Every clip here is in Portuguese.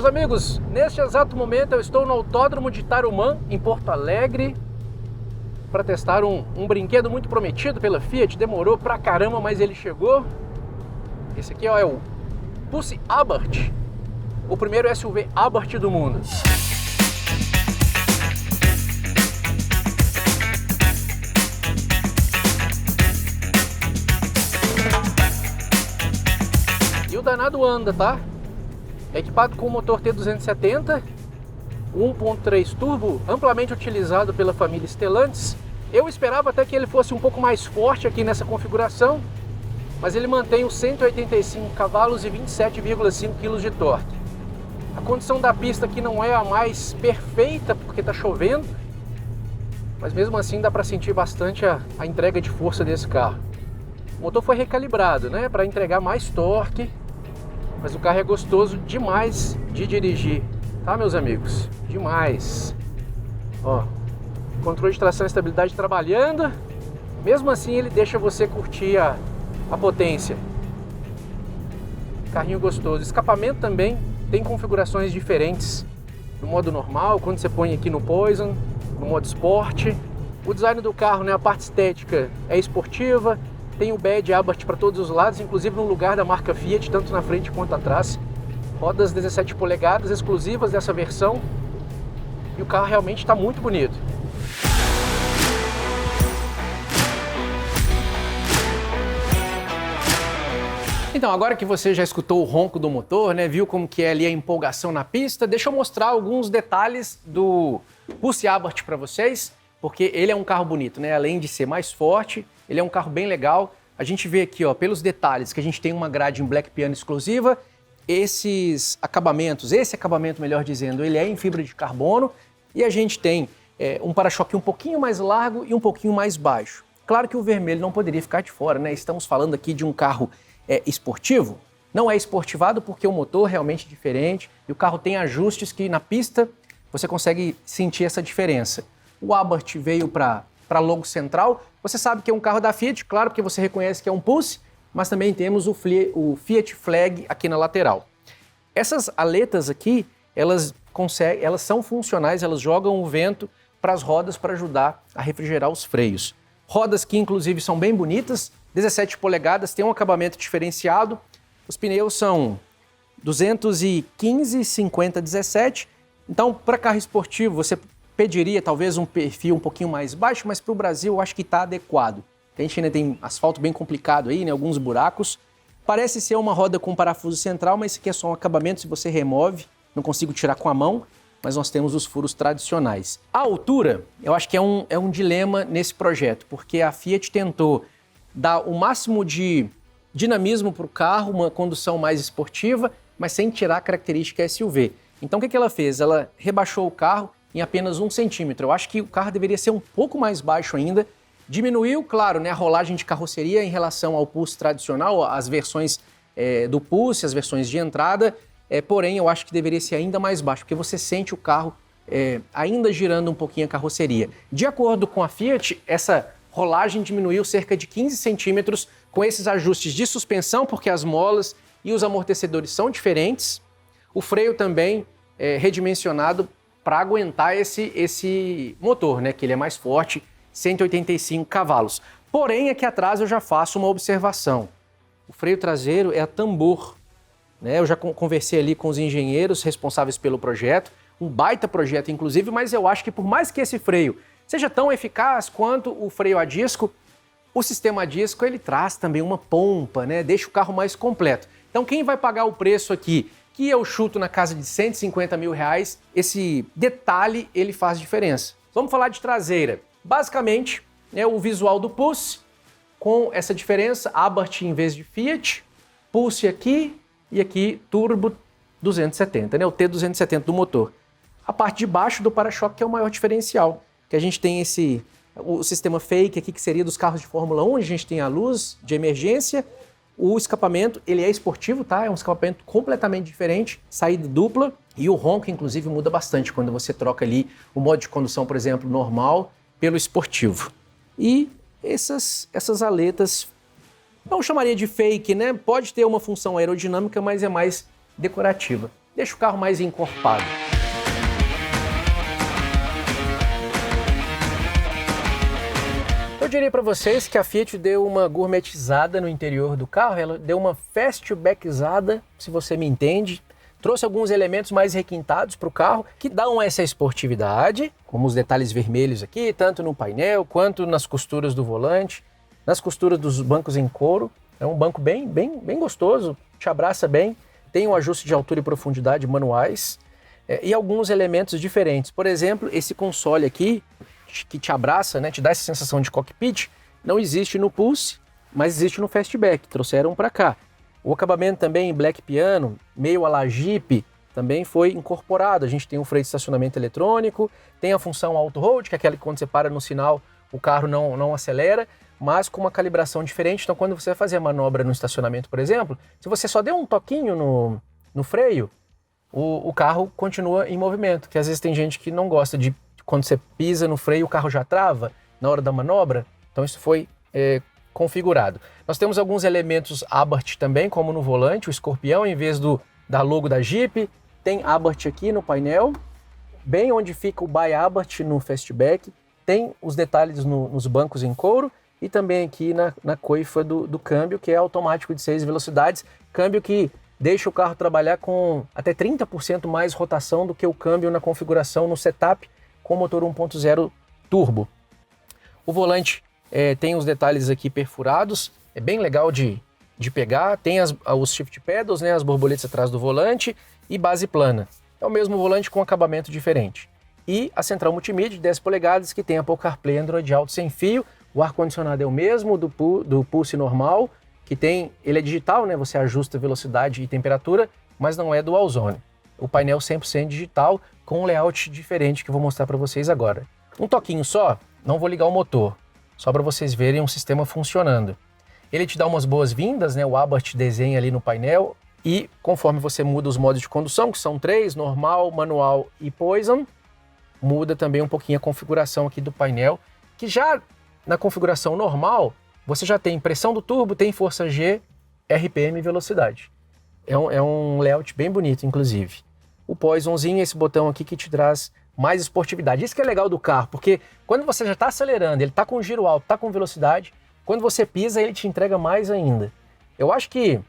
amigos, neste exato momento eu estou no Autódromo de Tarumã, em Porto Alegre, para testar um brinquedo muito prometido pela Fiat. Demorou pra caramba, mas ele chegou. Esse aqui ó, é o Pussy Abarth, o primeiro SUV Abarth do mundo. E o danado anda, tá? É equipado com o motor T270, 1.3 turbo, amplamente utilizado pela família Stellantis. Eu esperava até que ele fosse um pouco mais forte aqui nessa configuração, mas ele mantém os 185 cavalos e 27,5 kg de torque. A condição da pista aqui não é a mais perfeita porque está chovendo, mas mesmo assim dá para sentir bastante a entrega de força desse carro. O motor foi recalibrado, né, para entregar mais torque. Mas o carro é gostoso demais de dirigir, tá, meus amigos? Demais. Ó, controle de tração e estabilidade trabalhando. Mesmo assim ele deixa você curtir a potência. Carrinho gostoso. Escapamento também tem configurações diferentes. No modo normal, quando você põe aqui no Poison, no modo Sport. O design do carro, né, a parte estética é esportiva. Tem o badge Abarth para todos os lados, inclusive no lugar da marca Fiat, tanto na frente quanto atrás. Rodas 17 polegadas exclusivas dessa versão. E o carro realmente está muito bonito. Então, agora que você já escutou o ronco do motor, né, viu como que é ali a empolgação na pista, deixa eu mostrar alguns detalhes do Pussy Abarth para vocês, porque ele é um carro bonito, né? Além de ser mais forte, ele é um carro bem legal. A gente vê aqui, ó, pelos detalhes, que a gente tem uma grade em Black Piano exclusiva. Esse acabamento, melhor dizendo, ele é em fibra de carbono. E a gente tem um para-choque um pouquinho mais largo e um pouquinho mais baixo. Claro que o vermelho não poderia ficar de fora, né? Estamos falando aqui de um carro esportivo. Não é esportivado porque o motor é realmente diferente e o carro tem ajustes que na pista você consegue sentir essa diferença. O Abarth veio para logo central. Você sabe que é um carro da Fiat, claro, porque você reconhece que é um Pussy, mas também temos o Fiat Flag aqui na lateral. Essas aletas aqui, elas são funcionais, elas jogam o vento para as rodas para ajudar a refrigerar os freios. Rodas que inclusive são bem bonitas, 17 polegadas, tem um acabamento diferenciado. Os pneus são 215, 50, 17. Então, para carro esportivo, você pediria talvez um perfil um pouquinho mais baixo, mas para o Brasil eu acho que está adequado. A gente ainda tem asfalto bem complicado aí, né? Alguns buracos. Parece ser uma roda com parafuso central, mas isso aqui é só um acabamento, se você remove, não consigo tirar com a mão, mas nós temos os furos tradicionais. A altura, eu acho que é um dilema nesse projeto, porque a Fiat tentou dar o máximo de dinamismo para o carro, uma condução mais esportiva, mas sem tirar a característica SUV. Então o que ela fez? Ela rebaixou o carro em apenas 1 centímetro. Eu acho que o carro deveria ser um pouco mais baixo ainda. Diminuiu, claro, né, a rolagem de carroceria em relação ao Pussy tradicional, as versões do Pussy, as versões de entrada, porém eu acho que deveria ser ainda mais baixo, porque você sente o carro ainda girando um pouquinho a carroceria. De acordo com a Fiat, essa rolagem diminuiu cerca de 15 centímetros com esses ajustes de suspensão, porque as molas e os amortecedores são diferentes. O freio também redimensionado para aguentar esse motor, né, que ele é mais forte, 185 cavalos. Porém, aqui atrás eu já faço uma observação. O freio traseiro é a tambor, né? Eu já conversei ali com os engenheiros responsáveis pelo projeto, um baita projeto inclusive, mas eu acho que por mais que esse freio seja tão eficaz quanto o freio a disco, o sistema a disco ele traz também uma pompa, né? Deixa o carro mais completo. Então quem vai pagar o preço aqui, que eu chuto na casa de 150 mil reais, esse detalhe ele faz diferença. Vamos falar de traseira. Basicamente, é o visual do Pussy, com essa diferença, Abarth em vez de Fiat, Pussy aqui e aqui Turbo 270, né? O T270 do motor. A parte de baixo do para-choque que é o maior diferencial, que a gente tem o sistema fake aqui, que seria dos carros de Fórmula 1, a gente tem a luz de emergência. O escapamento, ele é esportivo, tá? É um escapamento completamente diferente, saída dupla, e o ronco, inclusive, muda bastante quando você troca ali o modo de condução, por exemplo, normal, pelo esportivo. E essas aletas, não chamaria de fake, né? Pode ter uma função aerodinâmica, mas é mais decorativa. deixa o carro mais encorpado. Eu diria para vocês que a Fiat deu uma gourmetizada no interior do carro, ela deu uma fastbackizada, se você me entende, trouxe alguns elementos mais requintados para o carro que dão essa esportividade, como os detalhes vermelhos aqui, tanto no painel quanto nas costuras do volante, nas costuras dos bancos em couro. É um banco bem gostoso, te abraça bem, tem um ajuste de altura e profundidade manuais e alguns elementos diferentes. Por exemplo, esse console aqui, que te abraça, né, te dá essa sensação de cockpit, não existe no Pulse, mas existe no Fastback, trouxeram para cá. O acabamento também em Black Piano, meio à la Jeep, também foi incorporado. A gente tem um freio de estacionamento eletrônico, tem a função Auto Hold, que é aquela que quando você para no sinal o carro não acelera, mas com uma calibração diferente. Então quando você vai fazer a manobra no estacionamento, por exemplo, se você só der um toquinho no freio, o carro continua em movimento, que às vezes tem gente que não gosta de quando você pisa no freio, o carro já trava na hora da manobra. Então isso foi configurado. Nós temos alguns elementos Abarth também, como no volante, o escorpião, em vez da logo da Jeep, tem Abarth aqui no painel, bem onde fica o By Abarth no Fastback, tem os detalhes nos bancos em couro e também aqui na coifa do câmbio, que é automático de 6 velocidades, câmbio que deixa o carro trabalhar com até 30% mais rotação do que o câmbio na configuração no setup, com motor 1.0 turbo. O volante tem os detalhes aqui perfurados, é bem legal de pegar, tem os shift pedals, né, as borboletas atrás do volante e base plana. É o mesmo volante com acabamento diferente. E a central multimídia de 10 polegadas que tem Apple CarPlay, Android Auto sem fio, o ar-condicionado é o mesmo do Pulse normal, ele é digital, né, você ajusta velocidade e temperatura, mas não é dual zone. O painel 100% digital, com um layout diferente que eu vou mostrar para vocês agora. Um toquinho só, não vou ligar o motor, só para vocês verem um sistema funcionando. Ele te dá umas boas-vindas, né? O Abarth desenha ali no painel e conforme você muda os modos de condução, que são 3, normal, manual e Poison, muda também um pouquinho a configuração aqui do painel, que já na configuração normal, você já tem pressão do turbo, tem força G, RPM e velocidade. É um layout bem bonito, inclusive. O Poisonzinho é esse botão aqui que te traz mais esportividade. Isso que é legal do carro, porque quando você já está acelerando, ele está com giro alto, está com velocidade, quando você pisa, ele te entrega mais ainda. Eu acho que,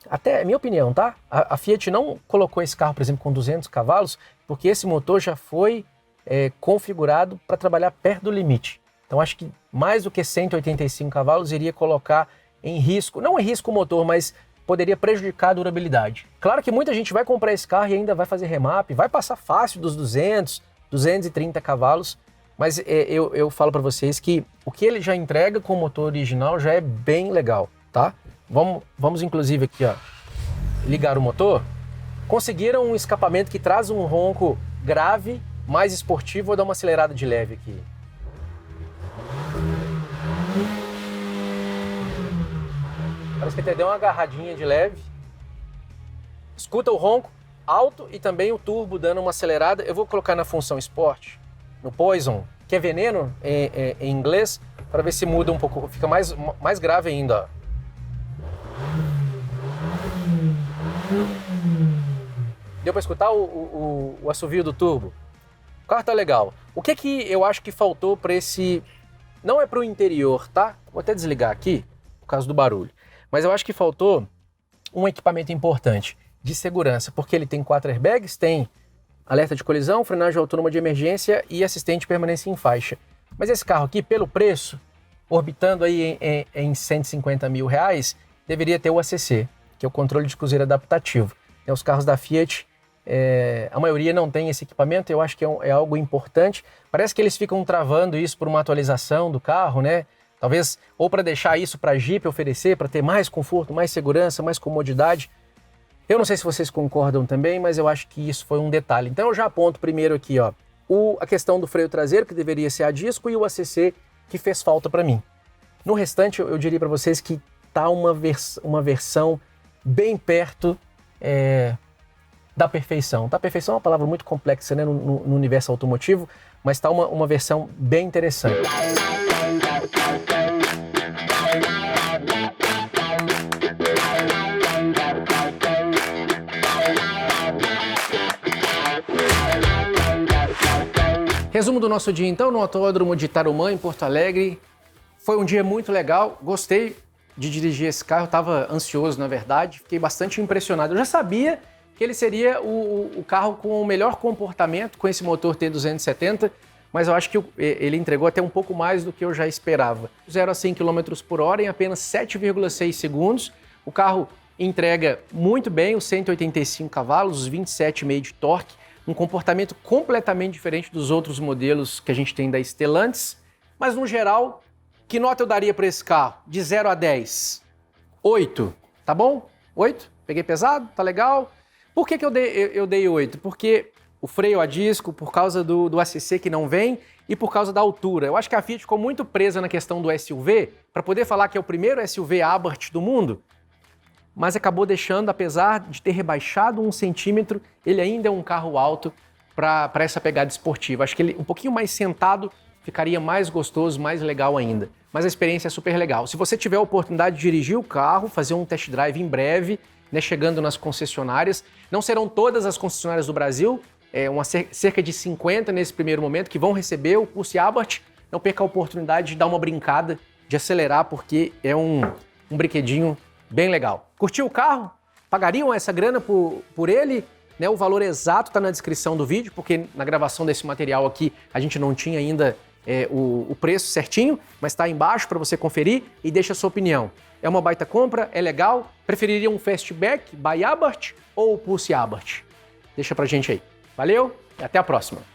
até é minha opinião, tá? A Fiat não colocou esse carro, por exemplo, com 200 cavalos, porque esse motor já foi configurado para trabalhar perto do limite. Então acho que mais do que 185 cavalos iria colocar em risco, não em risco o motor, mas poderia prejudicar a durabilidade. Claro que muita gente vai comprar esse carro e ainda vai fazer remap, vai passar fácil dos 200, 230 cavalos, mas eu falo para vocês que o que ele já entrega com o motor original já é bem legal, tá? Vamos inclusive aqui, ó, ligar o motor. Conseguiram um escapamento que traz um ronco grave, mais esportivo. Vou dar uma acelerada de leve aqui. Parece que até deu uma agarradinha de leve. Escuta o ronco alto e também o turbo dando uma acelerada. Eu vou colocar na função Sport, no Poison, que é veneno em inglês, para ver se muda um pouco, fica mais grave ainda. Ó. Deu para escutar o assovio do turbo? O carro tá legal. O que eu acho que faltou para esse... Não é para o interior, tá? Vou até desligar aqui, por causa do barulho. Mas eu acho que faltou um equipamento importante de segurança, porque ele tem 4 airbags, tem alerta de colisão, frenagem autônoma de emergência e assistente de permanência em faixa. Mas esse carro aqui, pelo preço, orbitando aí em 150 mil reais, deveria ter o ACC, que é o controle de cruzeiro adaptativo. Os carros da Fiat, a maioria não tem esse equipamento, eu acho que é algo importante. Parece que eles ficam travando isso por uma atualização do carro, né? Talvez ou para deixar isso para a Jeep oferecer, para ter mais conforto, mais segurança, mais comodidade. Eu não sei se vocês concordam também, mas eu acho que isso foi um detalhe. Então eu já aponto primeiro aqui, ó, a questão do freio traseiro, que deveria ser a disco, e o ACC, que fez falta para mim. No restante, eu diria para vocês que tá uma versão bem perto da perfeição. A perfeição é uma palavra muito complexa, né, no universo automotivo, mas tá uma versão bem interessante. Resumo do nosso dia então, no Autódromo de Tarumã, em Porto Alegre. Foi um dia muito legal, gostei de dirigir esse carro, estava ansioso na verdade, fiquei bastante impressionado. Eu já sabia que ele seria o carro com o melhor comportamento com esse motor T270, mas eu acho que ele entregou até um pouco mais do que eu já esperava. 0 a 100 km por hora em apenas 7,6 segundos. O carro entrega muito bem os 185 cavalos, os 27,5 de torque, um comportamento completamente diferente dos outros modelos que a gente tem da Stellantis, mas no geral, que nota eu daria para esse carro? De 0 a 10? 8, tá bom? 8? Peguei pesado? Tá legal? Por que eu dei 8? Porque o freio a disco, por causa do ACC que não vem e por causa da altura. Eu acho que a Fiat ficou muito presa na questão do SUV, para poder falar que é o primeiro SUV Abarth do mundo, mas acabou deixando, apesar de ter rebaixado 1 centímetro, ele ainda é um carro alto para essa pegada esportiva. Acho que ele um pouquinho mais sentado ficaria mais gostoso, mais legal ainda. Mas a experiência é super legal. Se você tiver a oportunidade de dirigir o carro, fazer um test drive em breve, né, chegando nas concessionárias, não serão todas as concessionárias do Brasil, cerca de 50 nesse primeiro momento, que vão receber o Pulse Abarth. Não perca a oportunidade de dar uma brincada, de acelerar, porque é um brinquedinho bem legal. Curtiu o carro? Pagariam essa grana por ele? Né, o valor exato está na descrição do vídeo, porque na gravação desse material aqui a gente não tinha ainda o preço certinho, mas está aí embaixo para você conferir e deixa a sua opinião. É uma baita compra? É legal? Preferiria um Fastback by Abarth ou o Pulse Abarth? Deixa pra gente aí. Valeu e até a próxima!